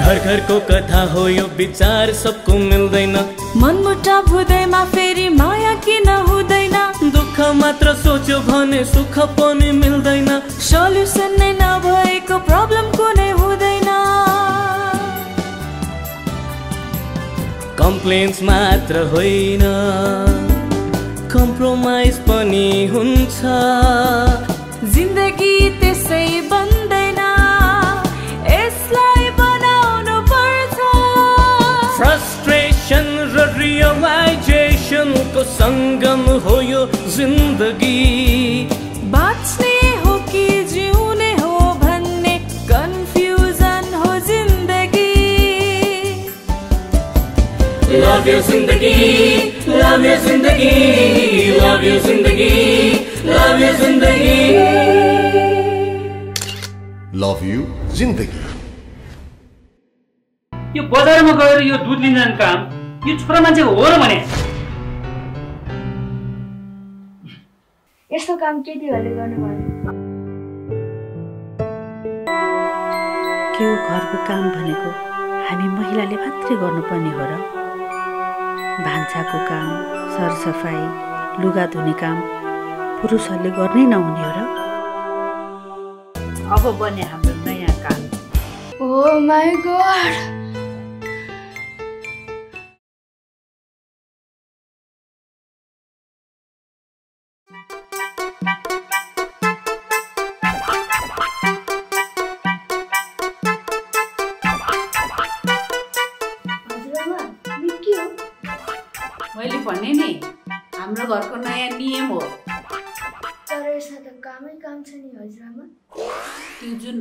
घर घरको कथा हो यो विचार सबको मिल्दैन मनमुटाव हुँदैमा फेरि माया किन हुँदैन दुःख मात्र सोच्यो भने सुख पनि मिल्दैन सल्युसन नै नभएको प्रब्लम कुनै हुँदैन कम्प्लेन्स मात्र होइन कम्प्रोमाइज पनि हुन्छ जिन्दगी त्यसै बन्दैन यसलाई बनाउनु पर्छ फ्रस्ट्रेसन र रियलाइजेसनको सङ्गम हो यो जिन्दगी बाँच्ने हो कि जिउने हो भन्ने कन्फ्युजन हो जिन्दगी लभ यु जिन्दगी लभ यु जिन्दगी लभ यु जिन्दगी लभ यु जिन्दगी लभ यु जिन्दगी यो बजारमा गएर यो दुध लिन जाने काम यो छोरा मान्छेको हो र भने यस्तो काम केटीहरूले गर्नुभयो के हो घरको काम भनेको हामी महिलाले मात्रै गर्नुपर्ने हो र भान्साको काम सरसफाई लुगा धुने काम पुरुषहरूले गर्नै नहुने हो र अब बन्यो हाम्रो नयाँ काम ओ माय गॉड मैले भने नि हाम्रो घरको नयाँ नियम हो तर यसमा त कामै काम छ नि हजुरआमा त्यो जुन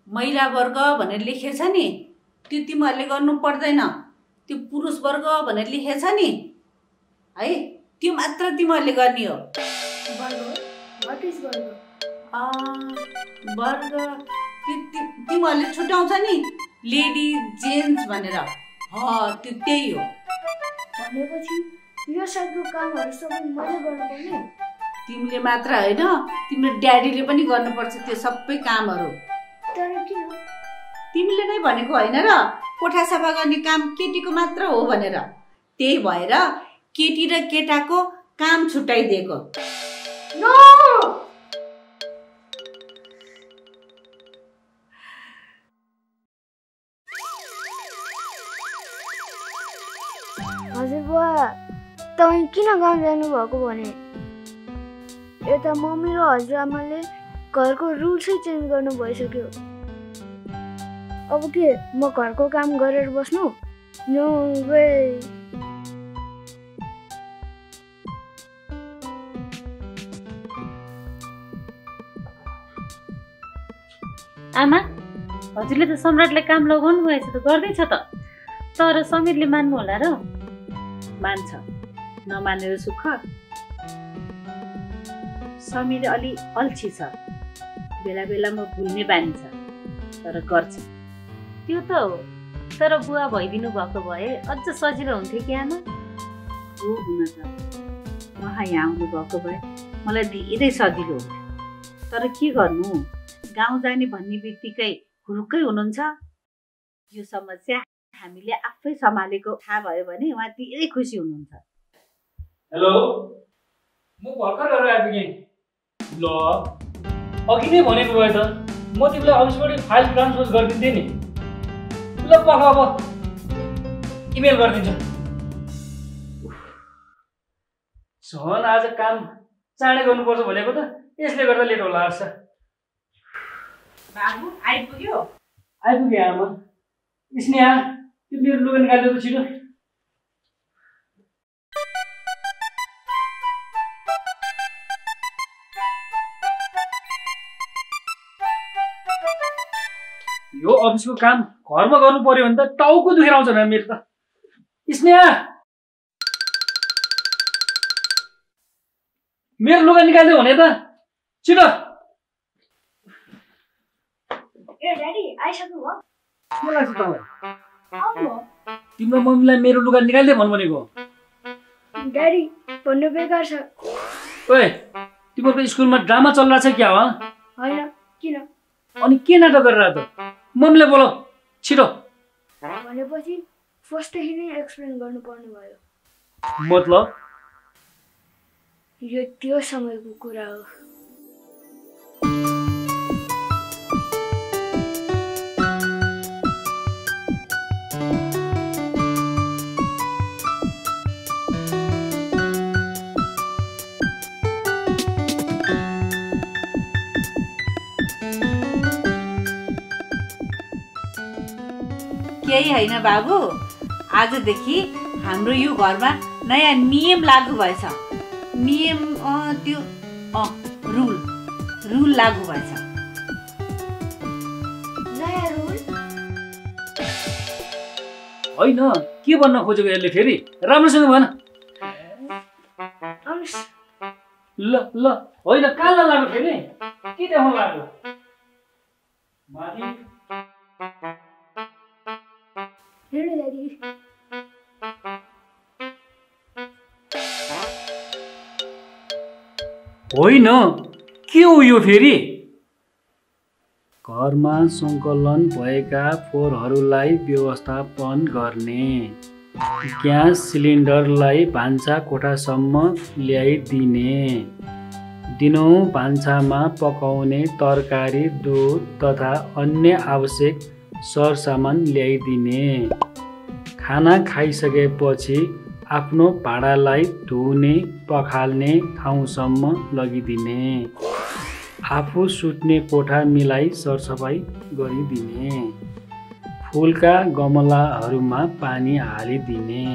महिला वर्ग भनेर लेखेछ नि त्यो तिमीहरूले गर्नु पर्दैन त्यो पुरुष वर्ग भनेर लेखेछ नि है त्यो मात्र तिमीहरूले गर्ने हो व्हाट इज वर्ग तिमीहरूले छुट्याउँछ नि लेडी जेन्ट्स भनेर त्यो त्यही हो भनेपछि यो साइडको कामहरू सबै मैले गर्नुपर्ने तिमीले मात्र होइन तिम्रो ड्याडीले पनि गर्नुपर्छ त्यो सबै कामहरू तर किन तिमीले नै भनेको होइन र कोठा सफा गर्ने काम केटीको मात्र हो भनेर त्यही भएर केटी र केटाको काम छुट्याइदिएको नो हजुर बुवा तपाईँ किन गाउँ जानुभएको भने यता मम्मी र हजुरआमाले घरको रुल्सै चेन्ज गर्नु भइसक्यो अब के म घरको काम गरेर बस्नु नो वे आमा हजुरले त सम्राटलाई काम लगाउनु भएछ त गर्दैछ त तर समीरले मान्नु होला र मान्छ नमानेर सुख समीर अलि अल्छी छ बेला बेलामा भुल्ने बानी छ तर गर्छ त्यो त हो तर बुवा भइदिनु भएको भए अझ सजिलो हुन्थ्यो कि आमा हो हुन त उहाँ यहाँ आउनु भएको भए मलाई धेरै सजिलो हुन्थ्यो तर के गर्नु गाउँ जाने भन्ने बित्तिकै हुरुक्कै हुनुहुन्छ यो समस्या हामीले आफै सम्हालेको थाहा भयो भने उहाँ धेरै खुसी हुनुहुन्छ हेलो म भर्खर गरेर आइपुगेँ ल अघि नै भनेको भए त म तिमीलाई अफिसबाट फाइल ट्रान्सफर गरिदिन्थेँ नि ल पख अब इमेल गरिदिन्छु झन् आज काम चाँडै गर्नुपर्छ भनेको त यसले गर्दा लेट होला आर्छ बाबु आइपुग्यो आइपुगे आमा स्नेहा त्यो मेरो लुगा निकालिदियो त छिटो यो अफिसको काम घरमा गर्नु पर्यो भने त टाउको दुखेर आउँछ न मेरो त स्नेहा मेरो लुगा निकालिदियो भने त छिटो ए ड्याडी आइसक्नु भयो के लाग्छ तपाईँ तिम्रो मम्मीलाई मेरो लुगा निकालिदियो भन्नु भनेको ड्याडी भन्नु बेकार छ ओए तिम्रो स्कुलमा ड्रामा चलिरहेछ क्या हो होइन किन अनि के नाटक गरेर त मम्मीलाई बोलाऊ छिटो भनेपछि फर्स्टदेखि नै एक्सप्लेन गर्नुपर्ने भयो। मतलब यो त्यो समयको कुरा हो। केही होइन बाबु, आजदेखि हाम्रो यो घरमा नयाँ नियम लागू भएछ। नियम त्यो रुल लागू भएछ। नयाँ रुल होइन, के भन्न खोजेको यसले फेरि? राम्रोसँग भन। ल ल होइन, कहाँ लाग्यो फेरि? के देखाउन लाग्यो? माथि हेर्नु ड्याडी। होइन, के हो यो फेरि? घरमा सङ्कलन भएका फोहोरहरूलाई व्यवस्थापन गर्ने, ग्यास सिलिन्डरलाई भान्सा कोठासम्म ल्याइदिने, दिनौँ भान्सामा पकाउने तरकारी, दुध तथा अन्य आवश्यक सरसामान ल्याइदिने, खाना खाइसकेपछि आफ्नो भाँडालाई धुने पखाल्ने ठाउँसम्म लगिदिने, आफू सुत्ने कोठा मिलाई सरसफाइ गरिदिने, फुलका गमलाहरूमा पानी हालिदिने।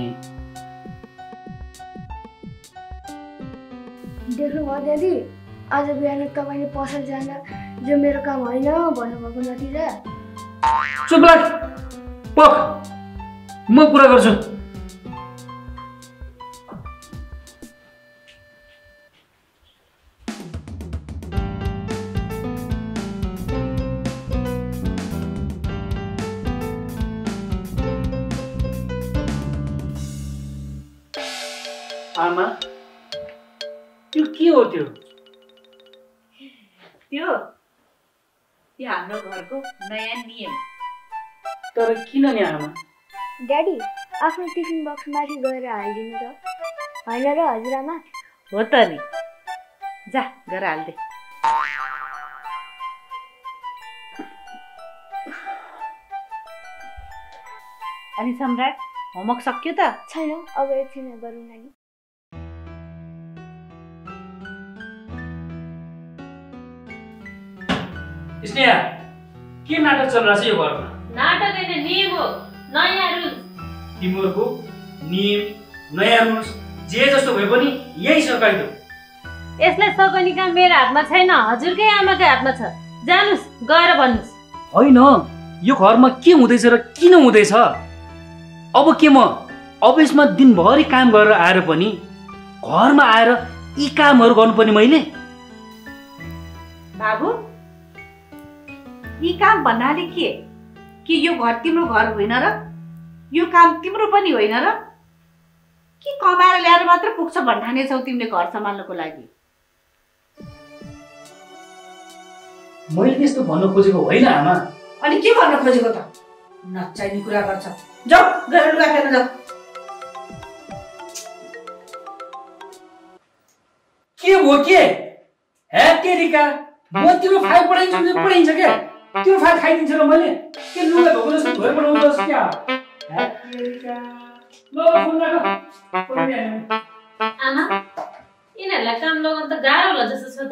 देख्नुभयो ड्याडी, आज बिहान तपाईँले पसल जाँदा जो मेरो काम होइन भन्नुभएको नतिजा। चुप लाग, पख, म कुरा गर्छु। आमा, त्यो के हो? त्यो हाम्रो घरको नयाँ नियम। तर किन नि आमा? ड्याडी, आफ्नो टिफिन बक्स माथि गएर हालिदिनु त। होइन र हजुरआमा? हो त नि, जा गएर हालिदे। अनि सम्राट, होमवर्क सक्यो त? छैन, अब एकछिन गरौँ नानी। स्नेहा, के नाटक चलिरहेछ यो घरमा? नाटक होइन, नियम हो, नयाँ रुल। तिमीहरूको नियम, नयाँ रुल्स जे जस्तो भए पनि यही सकाइदो। यसलाई सघाउने काम मेरो हातमा छैन, हजुरकै आमाकै हातमा छ। जानुस्, गएर भन्नुस्। होइन, यो घरमा के हुँदैछ र किन हुँदैछ? अब के म अफिसमा दिनभरि काम गरेर आएर पनि घरमा आएर यी कामहरू गर्नुपर्ने मैले? बाबु, यी काम भन्नाले के? कि यो घर तिम्रो घर होइन र? यो काम तिम्रो पनि होइन र? के कमाएर ल्याएर मात्र पुग्छ भन्ठानेछौ तिमीले घर सम्हाल्नको लागि? मैले त्यस्तो भन्न खोजेको होइन आमा। अनि के भन्न खोजेको त? नचाहिने कुरा गर्छ। जाऊ, गएर लुगा फेर्न जाऊ। के भयो के? हे तेरिका, म तिम्रो फाइल पढाइदिन्छु, पढाइन्छ क्या? त्यो फाइल खाइदिन्छ र मैले के लुगा धोको जस्तो धोइ पढाउँछस् क्या? हे तेरिका, ल फोन राख। आमा, यिनीहरूलाई काम लगाउन त गाह्रो होला जस्तो छ त।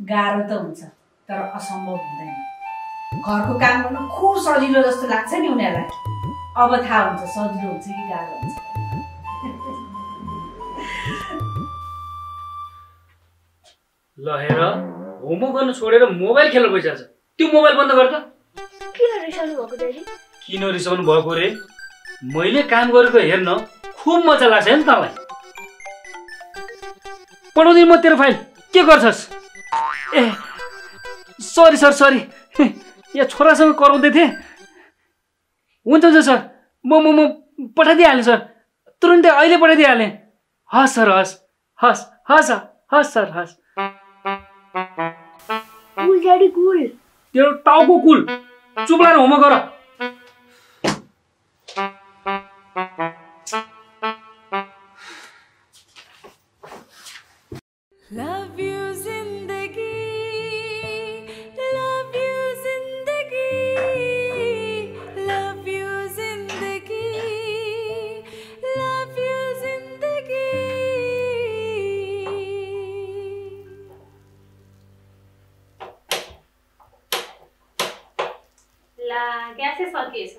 गाह्रो त हुन्छ, तर असम्भव हुँदैन। घरको काम गर्न खुब सजिलो जस्तो लाग्छ नि उनीहरूलाई। अब थाहा हुन्छ सजिलो हुन्छ कि गाह्रो हुन्छ। ल हेर, होमवर्क गर्नु छोडेर मोबाइल खेल्न गइरहेछ। त्यो मोबाइल बन्द गर त। किन रिसाउनु भएको ड्याडी? किन रिसाउनु भएको रे? मैले काम गरेको हेर्न खुब मजा लाग्छ नि तँलाई। पढाउँदिन म तेरो फाइल, के गर्छस्? ए सरी सर, सरी, यहाँ छोरासँग कराउँदै थिएँ। हुन्छ हुन्छ सर, म पठाइदिइहालेँ सर, तुरुन्तै अहिले पठाइदिइहालेँ। हस् सर, हस् हस् हस् हस् सर, हस्। कुल ड्याडी, कुल। तेरो टाउको कुल। चुप लाएर होमवर्क गर। Love you जिंदगी, love you जिंदगी, love you जिंदगी, love you जिंदगी। ला ग्यासै सकिएछ।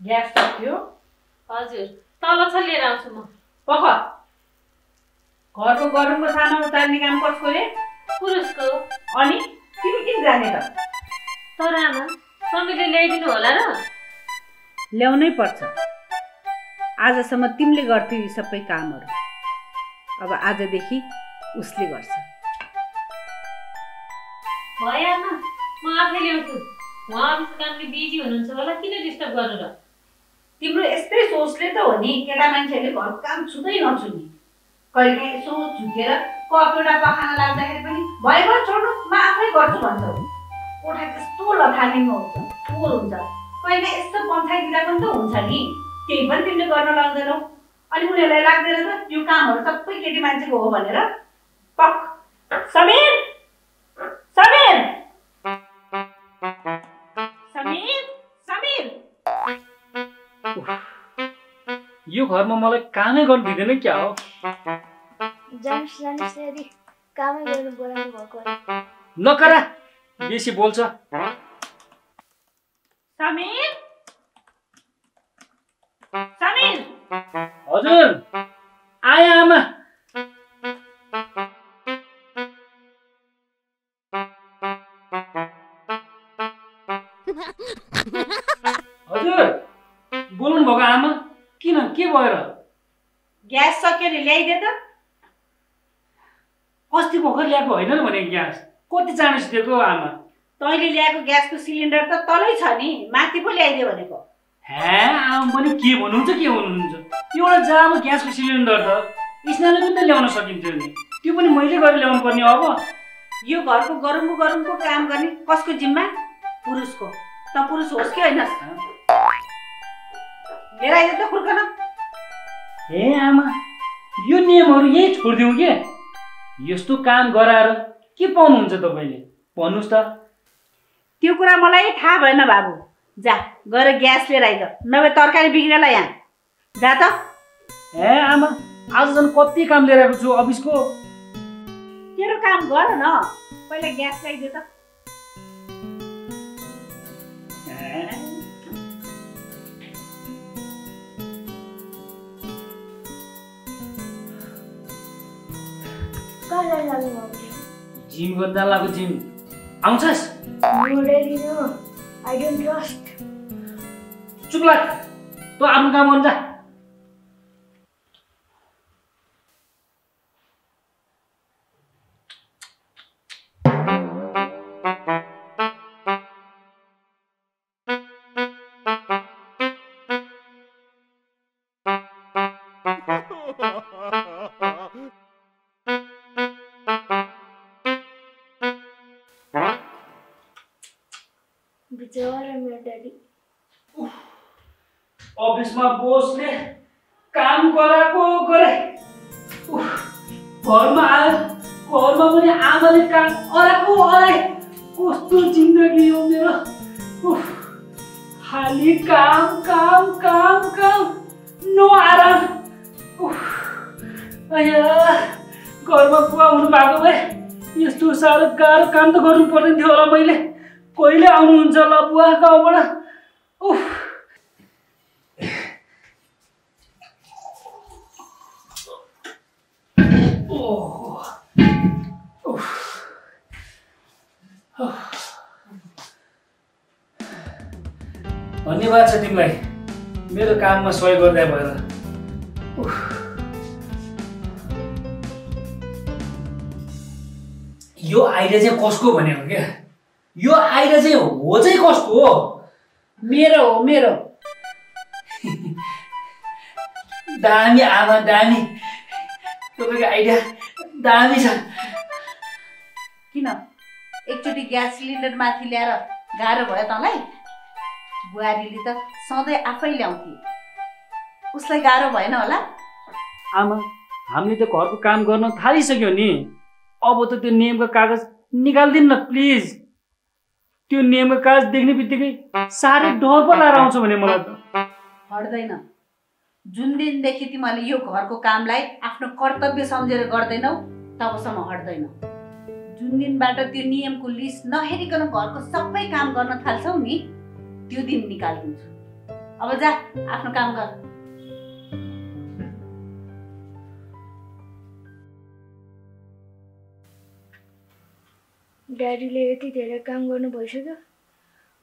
ग्यास सक्यो? हजुर तल छ लिएर आउँछु म। पख घरको गरमको सामान उतार्ने काम कसको रे? पुरुषको। अनि तिमी किन जाने त? तर आमा समीरले ल्याइदिनु होला र? ल्याउनै पर्छ। आजसम्म तिमीले गर्थ्यौ यी सबै कामहरू, अब आजदेखि उसले गर्छ। भयो आमा म आफै ल्याउँछु। उहाँ अफिसको कामले बिजी हुनुहुन्छ होला, किन डिस्टर्ब गर्नु र? तिम्रो यस्तै सोचले त हो नि केटा मान्छेहरूले घरको काम छुँदै नछुने। कहिलेकाहीँ यसो झुकेर कपडा पखाना लाग्दाखेरि पनि भयो छोड्नु म आफै गर्छु भन्छ। कोठा त्यस्तो लथालिङमा हुन्छ, फोहोर हुन्छ, कहिले यस्तो पन्छाइदिँदा पनि त हुन्छ नि, केही पनि तिमीले गर्न लाग्दैनौ। अनि उनीहरूलाई लाग्दैन त यो कामहरू सबै केटी मान्छेको हो भनेर? पक समीर समीर समीर समीर यो घरमा मलाई कामै गर्नु दिँदैन क्या हो? जानुस् जानुस् यदि कामै गर्नु बोलाउनु भएको नकरा, बेसी बोल्छ। समीर समीर हजुर आए आमा। हजुर बोल्नु भएको आमा? किन के भएर? ग्यास सक्यो नि ल्याइदे त। अस्ति भर्खर ल्याएको होइन र भने ग्यास कति चाँडो दिएको आमा? तैँले ल्याएको ग्यासको सिलिन्डर त तलै छ नि, माथि पो ल्याइदियो भनेको। हे आमा पनि के भन्नुहुन्छ के हुनुहुन्छ? एउटा जामो ग्यासको सिलिन्डर त स्नानले पनि त ल्याउन सकिन्थ्यो नि, त्यो पनि मैले गरेर ल्याउनु पर्ने। अब यो घरको गरमको काम गर्ने कसको जिम्मा? पुरुषको। त पुरुष होस् कि होइन? लिएर आइदियो त खुर्कन। हे आमा यो नियमहरू यही छोडिदिउँ के? यस्तो काम गराएर के पाउनुहुन्छ तपाईँले? भन्नुहोस् त। त्यो कुरा मलाई थाहा भएन बाबु। जा गएर ग्यास लिएर आइद, नभए तरकारी बिग्रेला यहाँ। जा त। हे आमा आज झन् कति काम लिएर आएको छु अफिसको। तेरो काम गर न, पहिला ग्यास ल्याइदियो त। कहाँ जानु भएको? जिम गर्न जानु जिम। आउँछस्? No really no. I don't trust. चुप लाग, तँ आफ्नो काम गर्न जा। बिचारा मेरो ड्याडी। अफिसमा बोसले काम गराएको गरे, घरमा आयो घरमा पनि आमाले काम अराएको अराए। कस्तो जिन्दगी हो मेरो। खाली काम काम काम काम, नो आराम। घरमा बुवा हुनु भएको भए यस्तो साह्रो गाह्रो काम त गर्नु पर्दैन थियो होला मैले। कहिले आउनुहुन्छ ल बुवा गाउँबाट? धन्यवाद छ तिमीलाई मेरो काममा सहयोग गर्दै भएर। यो आइडिया चाहिँ कसको भनेको क्या? यो आइडिया चाहिँ हो चाहिँ कसको हो? मेरो हो, मेरो। दामी आमा दामी, तपाईँको आइडिया दामी छ। किन एकचोटि ग्यास सिलिन्डर माथि ल्याएर गाह्रो भयो तँलाई? बुहारीले त सधैँ आफै ल्याउँथे, उसलाई गाह्रो भएन होला? आमा हामीले त घरको काम गर्न थालिसक्यो नि, अब त त्यो नियमको कागज निकाल्दिनु न प्लिज। त्यो नियमको कागज देख्ने बित्तिकै साह्रै डर पो लागेर आउँछ भने मलाई त। हट्दैन। जुन दिनदेखि तिमीले यो घरको कामलाई आफ्नो कर्तव्य सम्झेर गर्दैनौ तबसम्म हट्दैन। जुन दिनबाट त्यो नियमको लिस्ट नहेरिकन घरको सबै काम गर्न थाल्छौ नि त्यो दिन निकाल्दिन्छु। अब जा आफ्नो काम गर। ड्याडीले यति धेरै काम गर्नु भइसक्यो,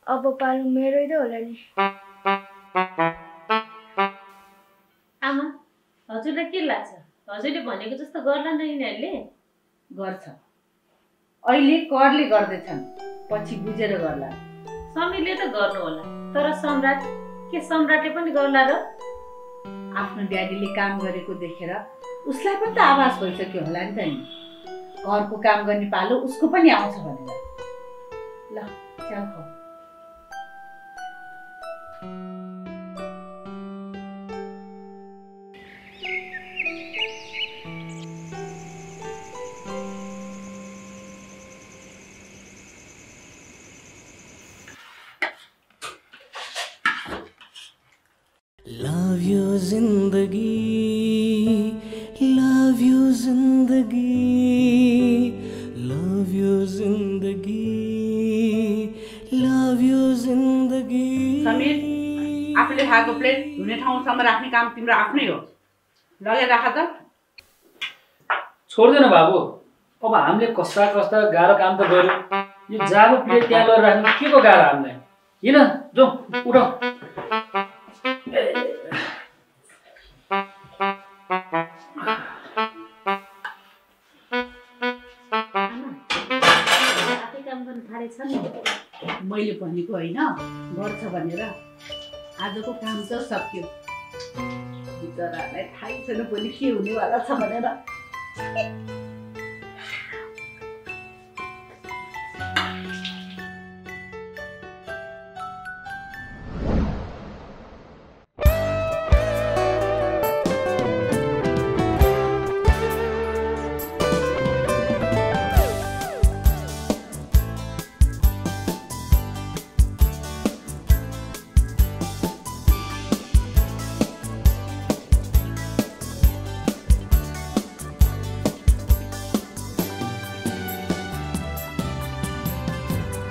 अब पालो मेरै त होला नि। आमा हजुरलाई के लाग्छ? हजुरले भनेको जस्तो गर्ला न यिनीहरूले? गर्छ। अहिले करले गर्दैछन्, पछि बुझेर गर्ला। समीरले त गर्नु होला, तर सम्राट के सम्राटले पनि गर्ला र? आफ्नो ड्याडीले काम गरेको देखेर उसलाई पनि त आभास भइसक्यो होला नि त नि, घरको काम गर्ने पालो उसको पनि आउँछ भनेर। ल च्याउ खाऊ। Love you जिंदगी, love you जिंदगी, love you जिंदगी, love you जिंदगी। समीर, आफूले खाएको प्लेट धुने ठाउँसम्म राख्ने काम तिम्रो आफ्नै हो, लगेर राख त। छोड्दैन बाबु, अब हामीले कस्ता कस्ता गाह्रो काम त गर्यो, यो जाबो प्लेट त्यहाँ लगेर राख्नु के को गाह्रो हामीलाई? हिँड जाउँ, उठौँ। मैले भनेको होइन, गर्छ भनेर। आजको काम त सक्यो, बिचरालाई थाहै छैन भोलि के हुनेवाला छ भनेर।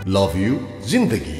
लव यू जिंदगी।